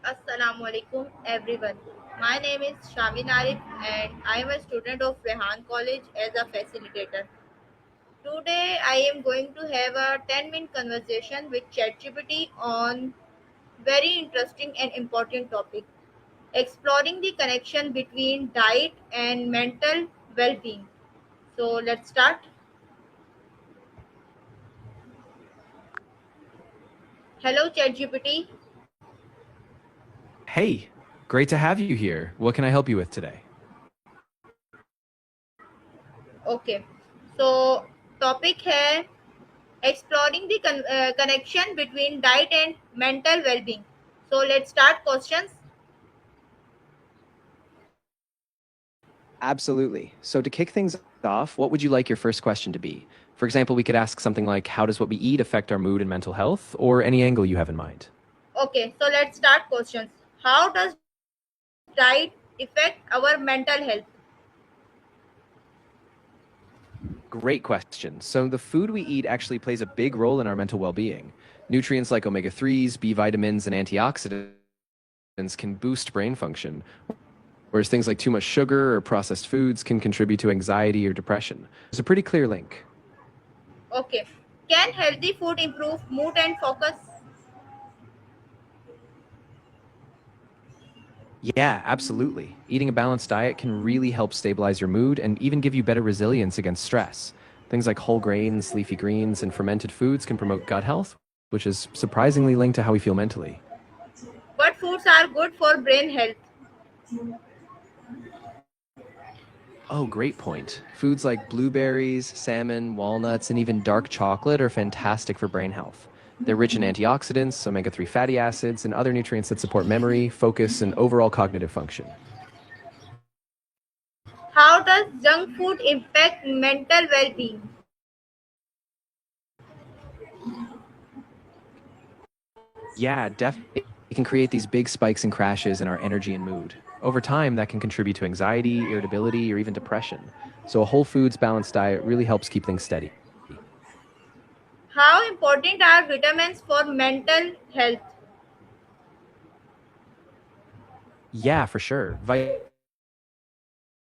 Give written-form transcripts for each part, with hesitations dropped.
Assalamu alaikum everyone. My name is Shamin Arif and I am a student of Rehan College as a facilitator. Today I am going to have a 10-minute conversation with Chatgpt on very interesting and important topic, exploring the connection between diet and mental well-being. So let's start. Hello Chatgpt. Hey, great to have you here. What can I help you with today? Okay. So topic है exploring the connection between diet and mental well-being. So let's start questions. Absolutely. So, to kick things off, what would you like your first question to be? For example, we could ask something like, how does what we eat affect our mood and mental health, or any angle you have in mind? Okay, so let's start questions. How does diet affect our mental health? Great question. So, the food we eat actually plays a big role in our mental well being. Nutrients like omega 3s, B vitamins, and antioxidants can boost brain function, whereas things like too much sugar or processed foods can contribute to anxiety or depression. There's a pretty clear link. Okay, can healthy food improve mood and focus? Yeah, absolutely. Eating a balanced diet can really help stabilize your mood and even give you better resilience against stress. Things like whole grains, leafy greens, and fermented foods can promote gut health, which is surprisingly linked to how we feel mentally. What foods are good for brain health? Oh, great point. Foods like blueberries, salmon, walnuts, and even dark chocolate are fantastic for brain health. They're rich in antioxidants, omega 3 fatty acids, and other nutrients that support memory, focus, and overall cognitive function. How does junk food impact mental well-being? Yeah, definitely. It can create these big spikes and crashes in our energy and mood. Over time, that can contribute to anxiety, irritability, or even depression. So, a whole foods balanced diet really helps keep things steady. How important are vitamins for mental health? Yeah, for sure.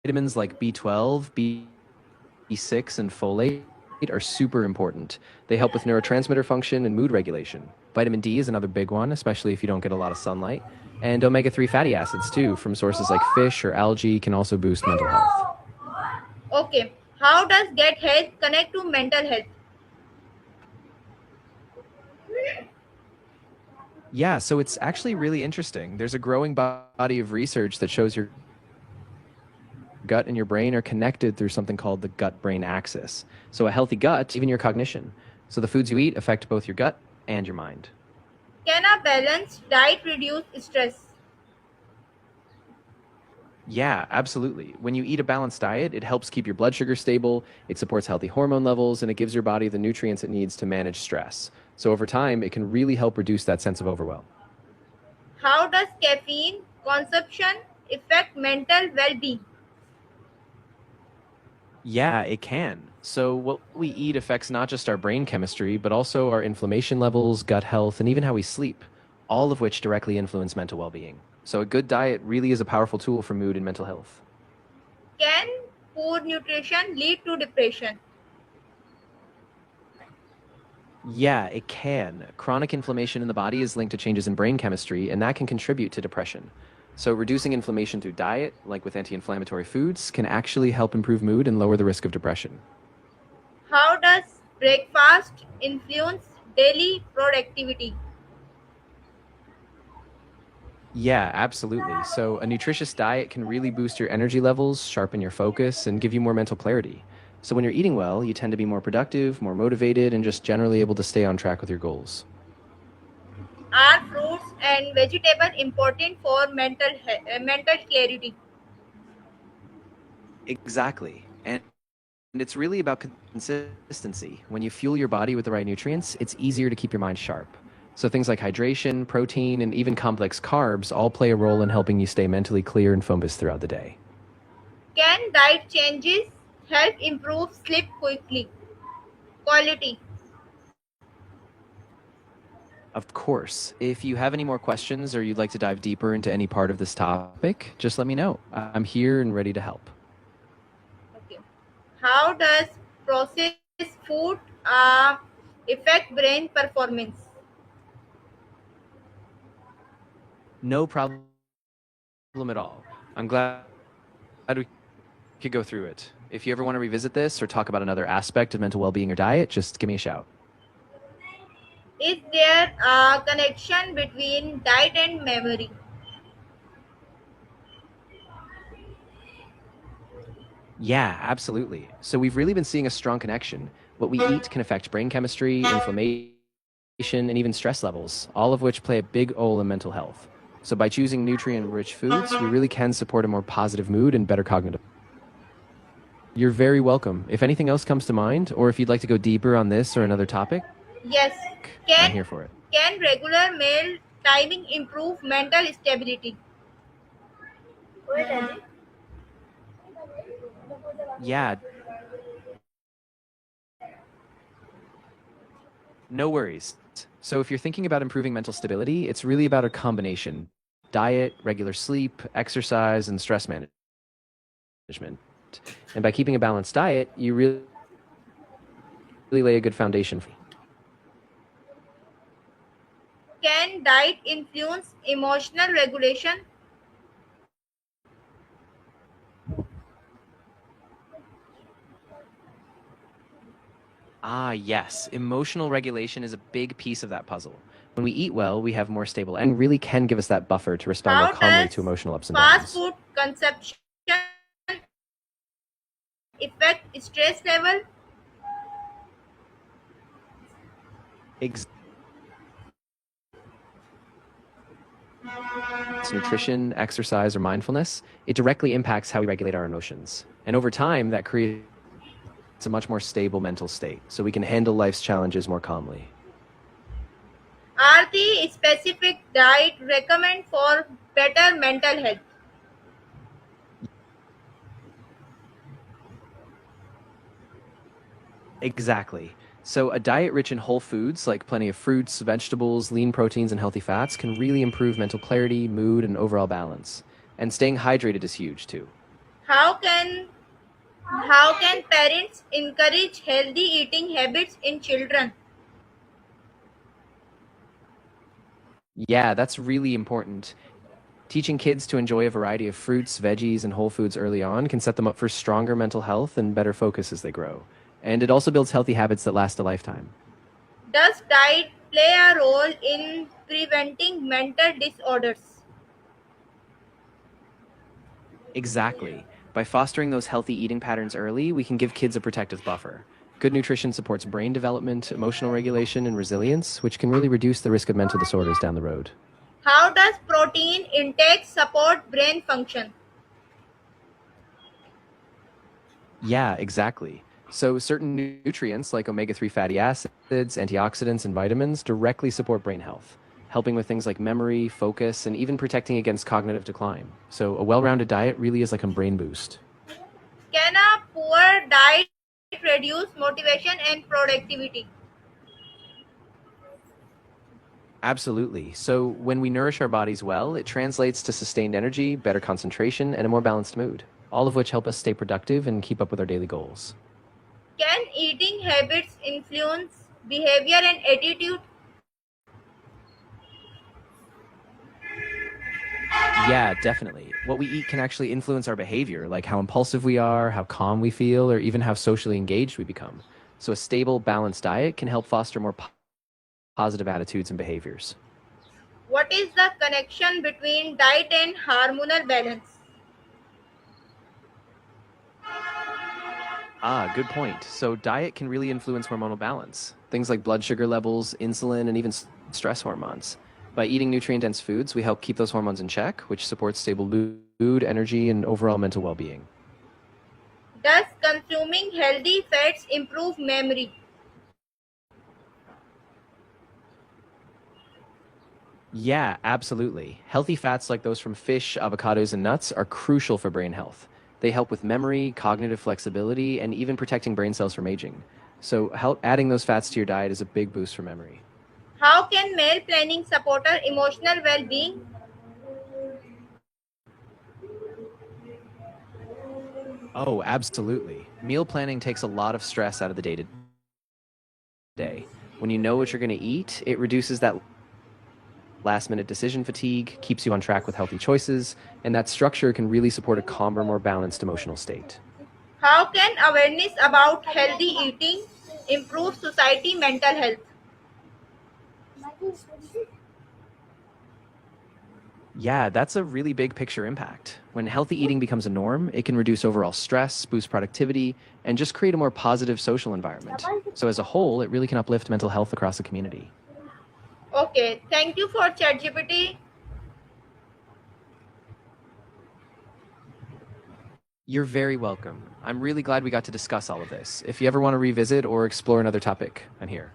Vitamins like B12, B6, and folate are super important. They help with neurotransmitter function and mood regulation. Vitamin D is another big one, especially if you don't get a lot of sunlight. And omega 3 fatty acids, too, from sources like fish or algae, can also boost mental health. Okay, how does get health connect to mental health? Yeah, so it's actually really interesting. There's a growing body of research that shows your gut and your brain are connected through something called the gut brain axis. So, a healthy gut, even your cognition. So, the foods you eat affect both your gut and your mind. Can a balanced diet reduce stress? Yeah, absolutely. When you eat a balanced diet, it helps keep your blood sugar stable, it supports healthy hormone levels, and it gives your body the nutrients it needs to manage stress. So, over time, it can really help reduce that sense of overwhelm. How does caffeine consumption affect mental well-being? Yeah, it can. So, what we eat affects not just our brain chemistry, but also our inflammation levels, gut health, and even how we sleep, all of which directly influence mental well being. So, a good diet really is a powerful tool for mood and mental health. Can poor nutrition lead to depression? Yeah, it can. Chronic inflammation in the body is linked to changes in brain chemistry, and that can contribute to depression. So, reducing inflammation through diet, like with anti inflammatory foods, can actually help improve mood and lower the risk of depression. How does breakfast influence daily productivity? Yeah, absolutely. So, a nutritious diet can really boost your energy levels, sharpen your focus, and give you more mental clarity. So, when you're eating well, you tend to be more productive, more motivated, and just generally able to stay on track with your goals. Are fruits and vegetables important for mental clarity? Exactly. And it's really about consistency. When you fuel your body with the right nutrients, it's easier to keep your mind sharp. So, things like hydration, protein, and even complex carbs all play a role in helping you stay mentally clear and focused throughout the day. Can diet changes help improve sleep quickly? Quality. Of course. If you have any more questions or you'd like to dive deeper into any part of this topic, just let me know. I'm here and ready to help. Okay. How does processed food affect brain performance? No problem at all. I'm glad we could go through it. If you ever want to revisit this or talk about another aspect of mental well being or diet, just give me a shout. Is there a connection between diet and memory? Yeah, absolutely. So we've really been seeing a strong connection. What we eat can affect brain chemistry, inflammation, and even stress levels, all of which play a big role in mental health. So by choosing nutrient-rich foods, we really can support a more positive mood and better cognitive. You're very welcome. If anything else comes to mind, or if you'd like to go deeper on this or another topic, Yes. I'm Can here for it. can regular meal timing improve mental stability? Yeah, no worries. So if you're thinking about improving mental stability, it's really about a combination: diet, regular sleep, exercise, and stress management. And by keeping a balanced diet, you really lay a good foundation. Can diet influence emotional regulation? Ah, yes. Emotional regulation is a big piece of that puzzle. When we eat well, we have more stable and really can give us that buffer to respond more How calmly to does emotional ups and fast downs. food consumption affect stress level? Ex- Nutrition, exercise, or mindfulness, it directly impacts how we regulate our emotions. And over time, that creates a much more stable mental state, so we can handle life's challenges more calmly. Are the specific diet recommend for better mental health? Exactly. So, a diet rich in whole foods, like plenty of fruits, vegetables, lean proteins, and healthy fats, can really improve mental clarity, mood, and overall balance. And staying hydrated is huge too. How can how can parents encourage healthy eating habits in children? Yeah, that's really important. Teaching kids to enjoy a variety of fruits, veggies, and whole foods early on can set them up for stronger mental health and better focus as they grow. And it also builds healthy habits that last a lifetime. Does diet play a role in preventing mental disorders? Exactly. By fostering those healthy eating patterns early, we can give kids a protective buffer. Good nutrition supports brain development, emotional regulation, and resilience, which can really reduce the risk of mental disorders down the road. How does protein intake support brain function? Yeah, exactly. So, certain nutrients like omega 3 fatty acids, antioxidants, and vitamins directly support brain health, helping with things like memory, focus, and even protecting against cognitive decline. So, a well rounded diet really is like a brain boost. Can a poor diet reduce motivation and productivity? Absolutely. So, when we nourish our bodies well, it translates to sustained energy, better concentration, and a more balanced mood, all of which help us stay productive and keep up with our daily goals. Can eating habits influence behavior and attitude? Yeah, definitely. What we eat can actually influence our behavior, like how impulsive we are, how calm we feel, or even how socially engaged we become. So, a stable, balanced diet can help foster more positive attitudes and behaviors. What is the connection between diet and hormonal balance? Ah, good point. So, diet can really influence hormonal balance. Things like blood sugar levels, insulin, and even stress hormones. By eating nutrient dense foods, we help keep those hormones in check, which supports stable mood, energy, and overall mental well being. Does consuming healthy fats improve memory? Yeah, absolutely. Healthy fats like those from fish, avocados, and nuts are crucial for brain health. They help with memory, cognitive flexibility, and even protecting brain cells from aging. So, adding those fats to your diet is a big boost for memory. How can meal planning support our emotional well-being? Oh, absolutely. Meal planning takes a lot of stress out of the day to day. When you know what you're going to eat, it reduces that last minute decision fatigue, keeps you on track with healthy choices, and that structure can really support a calmer, more balanced emotional state. How can awareness about healthy eating improve society mental health? Yeah, that's a really big picture impact. When healthy eating becomes a norm, it can reduce overall stress, boost productivity, and just create a more positive social environment. So, as a whole, it really can uplift mental health across the community. Okay, thank you for ChatGPT. You're very welcome. I'm really glad we got to discuss all of this. If you ever want to revisit or explore another topic, I'm here.